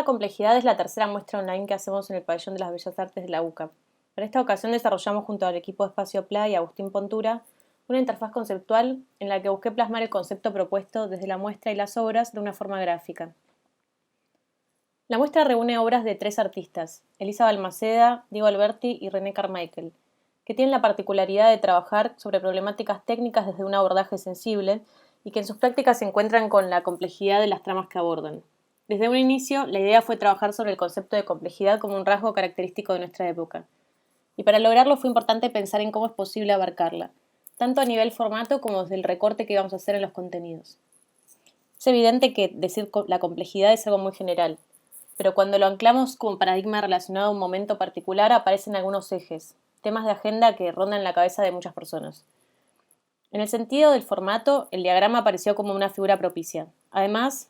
la complejidad es la tercera muestra online que hacemos en el Pabellón de las Bellas Artes de la UCA. Para esta ocasión desarrollamos junto al equipo de Espacio Pla y Agustín Pontura una interfaz conceptual en la que busqué plasmar el concepto propuesto desde la muestra y las obras de una forma gráfica. La muestra reúne obras de 3 artistas, Elisa Balmaceda, Diego Alberti y René Carmichael, que tienen la particularidad de trabajar sobre problemáticas técnicas desde un abordaje sensible y que en sus prácticas se encuentran con la complejidad de las tramas que abordan. Desde un inicio, la idea fue trabajar sobre el concepto de complejidad como un rasgo característico de nuestra época. Y para lograrlo fue importante pensar en cómo es posible abarcarla, tanto a nivel formato como desde el recorte que íbamos a hacer en los contenidos. Es evidente que decir la complejidad es algo muy general, pero cuando lo anclamos como paradigma relacionado a un momento particular aparecen algunos ejes, temas de agenda que rondan la cabeza de muchas personas. En el sentido del formato, el diagrama apareció como una figura propicia. Además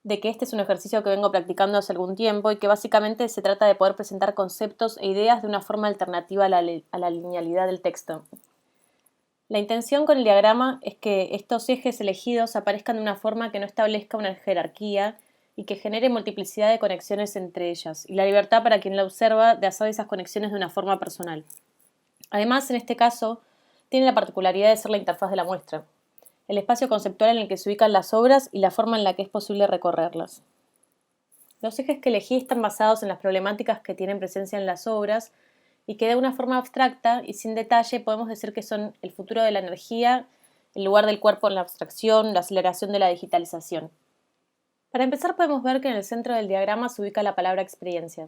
de que este es un ejercicio que vengo practicando hace algún tiempo y que básicamente se trata de poder presentar conceptos e ideas de una forma alternativa a la linealidad del texto. La intención con el diagrama es que estos ejes elegidos aparezcan de una forma que no establezca una jerarquía y que genere multiplicidad de conexiones entre ellas, y la libertad para quien la observa de hacer esas conexiones de una forma personal. Además, en este caso, tiene la particularidad de ser la interfaz de la muestra, el espacio conceptual en el que se ubican las obras y la forma en la que es posible recorrerlas. Los ejes que elegí están basados en las problemáticas que tienen presencia en las obras y que de una forma abstracta y sin detalle podemos decir que son el futuro de la energía, el lugar del cuerpo en la abstracción, la aceleración de la digitalización. Para empezar podemos ver que en el centro del diagrama se ubica la palabra experiencia.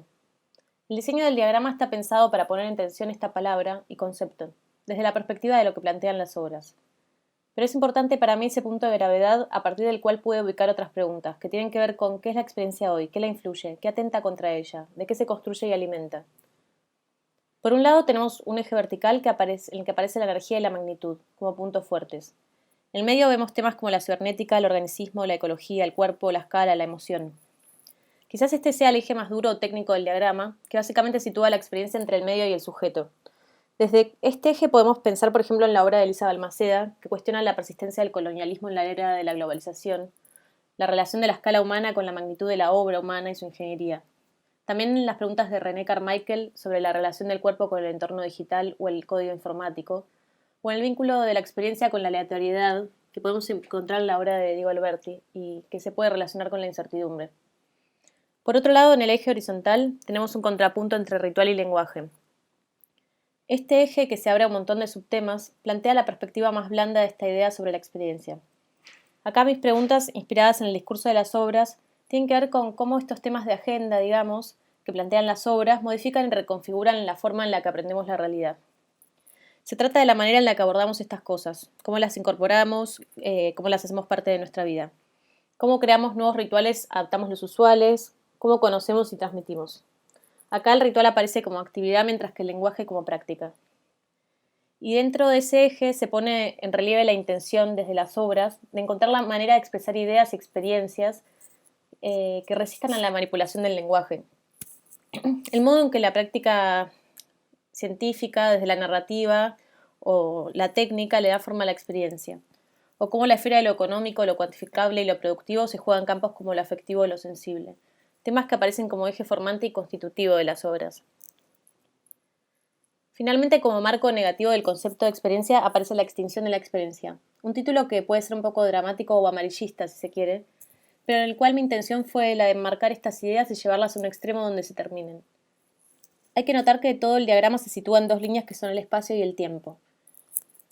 El diseño del diagrama está pensado para poner en tensión esta palabra y concepto, desde la perspectiva de lo que plantean las obras. Pero es importante para mí ese punto de gravedad a partir del cual puedo ubicar otras preguntas, que tienen que ver con qué es la experiencia hoy, qué la influye, qué atenta contra ella, de qué se construye y alimenta. Por un lado tenemos un eje vertical en el que aparece la energía y la magnitud, como puntos fuertes. En el medio vemos temas como la cibernética, el organicismo, la ecología, el cuerpo, la escala, la emoción. Quizás este sea el eje más duro o técnico del diagrama, que básicamente sitúa la experiencia entre el medio y el sujeto. Desde este eje podemos pensar, por ejemplo, en la obra de Elisa Balmaceda, que cuestiona la persistencia del colonialismo en la era de la globalización, la relación de la escala humana con la magnitud de la obra humana y su ingeniería. También en las preguntas de René Carmichael sobre la relación del cuerpo con el entorno digital o el código informático, o en el vínculo de la experiencia con la aleatoriedad, que podemos encontrar en la obra de Diego Alberti y que se puede relacionar con la incertidumbre. Por otro lado, en el eje horizontal tenemos un contrapunto entre ritual y lenguaje. Este eje, que se abre a un montón de subtemas, plantea la perspectiva más blanda de esta idea sobre la experiencia. Acá mis preguntas, inspiradas en el discurso de las obras, tienen que ver con cómo estos temas de agenda, digamos, que plantean las obras, modifican y reconfiguran la forma en la que aprendemos la realidad. Se trata de la manera en la que abordamos estas cosas, cómo las incorporamos, cómo las hacemos parte de nuestra vida, cómo creamos nuevos rituales, adaptamos los usuales, cómo conocemos y transmitimos. Acá el ritual aparece como actividad mientras que el lenguaje como práctica. Y dentro de ese eje se pone en relieve la intención desde las obras de encontrar la manera de expresar ideas y experiencias que resistan a la manipulación del lenguaje. El modo en que la práctica científica, desde la narrativa o la técnica, le da forma a la experiencia. O cómo la esfera de lo económico, lo cuantificable y lo productivo se juega en campos como lo afectivo o lo sensible. Temas que aparecen como eje formante y constitutivo de las obras. Finalmente, como marco negativo del concepto de experiencia, aparece la extinción de la experiencia. Un título que puede ser un poco dramático o amarillista, si se quiere, pero en el cual mi intención fue la de marcar estas ideas y llevarlas a un extremo donde se terminen. Hay que notar que todo el diagrama se sitúa en 2 líneas que son el espacio y el tiempo.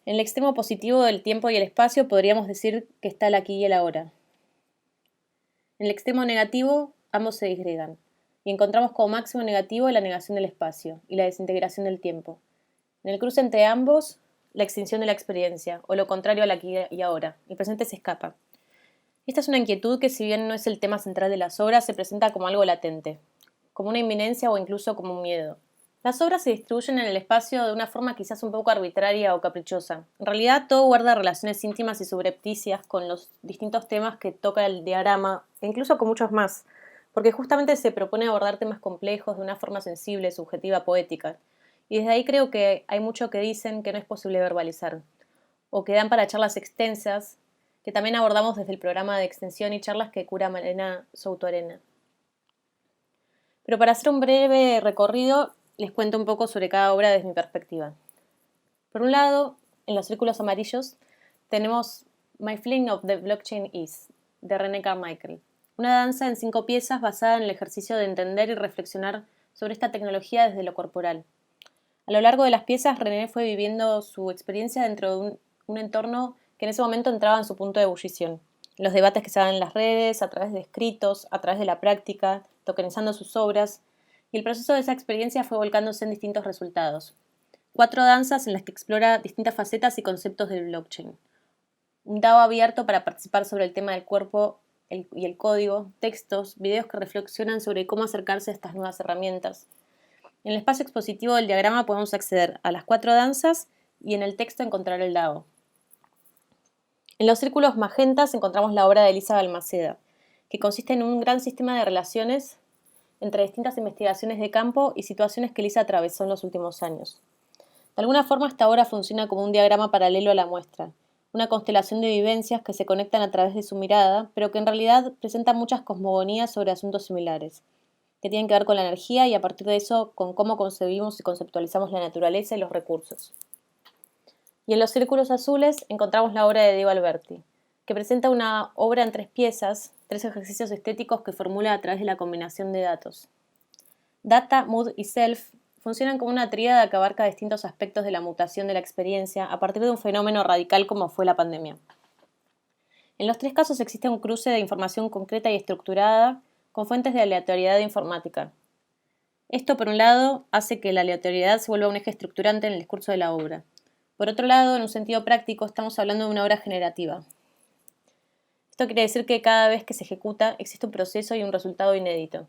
En el extremo positivo del tiempo y el espacio podríamos decir que está el aquí y el ahora. En el extremo negativo, ambos se disgregan, y encontramos como máximo negativo la negación del espacio y la desintegración del tiempo. En el cruce entre ambos, la extinción de la experiencia, o lo contrario al aquí y ahora. El presente se escapa. Esta es una inquietud que, si bien no es el tema central de las obras, se presenta como algo latente, como una inminencia o incluso como un miedo. Las obras se distribuyen en el espacio de una forma quizás un poco arbitraria o caprichosa. En realidad, todo guarda relaciones íntimas y subrepticias con los distintos temas que toca el diagrama, e incluso con muchos más, porque justamente se propone abordar temas complejos de una forma sensible, subjetiva, poética. Y desde ahí creo que hay mucho que dicen que no es posible verbalizar, o que dan para charlas extensas, que también abordamos desde el programa de extensión y charlas que cura Malena Souto Arena. Pero para hacer un breve recorrido, les cuento un poco sobre cada obra desde mi perspectiva. Por un lado, en los círculos amarillos, tenemos My Feeling of the Blockchain Is, de René Carmichael, una danza en 5 piezas basada en el ejercicio de entender y reflexionar sobre esta tecnología desde lo corporal. A lo largo de las piezas, René fue viviendo su experiencia dentro de un entorno que en ese momento entraba en su punto de ebullición. Los debates que se daban en las redes, a través de escritos, a través de la práctica, tokenizando sus obras, y el proceso de esa experiencia fue volcándose en distintos resultados. 4 danzas en las que explora distintas facetas y conceptos del blockchain. Un DAO abierto para participar sobre el tema del cuerpo y el código, textos, videos que reflexionan sobre cómo acercarse a estas nuevas herramientas. En el espacio expositivo del diagrama podemos acceder a las 4 danzas y en el texto encontrar el DAO. En los círculos magentas encontramos la obra de Elisa Balmaceda, que consiste en un gran sistema de relaciones entre distintas investigaciones de campo y situaciones que Elisa atravesó en los últimos años. De alguna forma esta obra funciona como un diagrama paralelo a la muestra, una constelación de vivencias que se conectan a través de su mirada, pero que en realidad presentan muchas cosmogonías sobre asuntos similares, que tienen que ver con la energía y a partir de eso con cómo concebimos y conceptualizamos la naturaleza y los recursos. Y en los círculos azules encontramos la obra de Diego Alberti, que presenta una obra en 3 piezas, 3 ejercicios estéticos que formula a través de la combinación de datos. Data, Mood y Self funcionan como una tríada que abarca distintos aspectos de la mutación de la experiencia a partir de un fenómeno radical como fue la pandemia. En los 3 casos existe un cruce de información concreta y estructurada con fuentes de aleatoriedad informática. Esto, por un lado, hace que la aleatoriedad se vuelva un eje estructurante en el discurso de la obra. Por otro lado, en un sentido práctico, estamos hablando de una obra generativa. Esto quiere decir que cada vez que se ejecuta existe un proceso y un resultado inédito.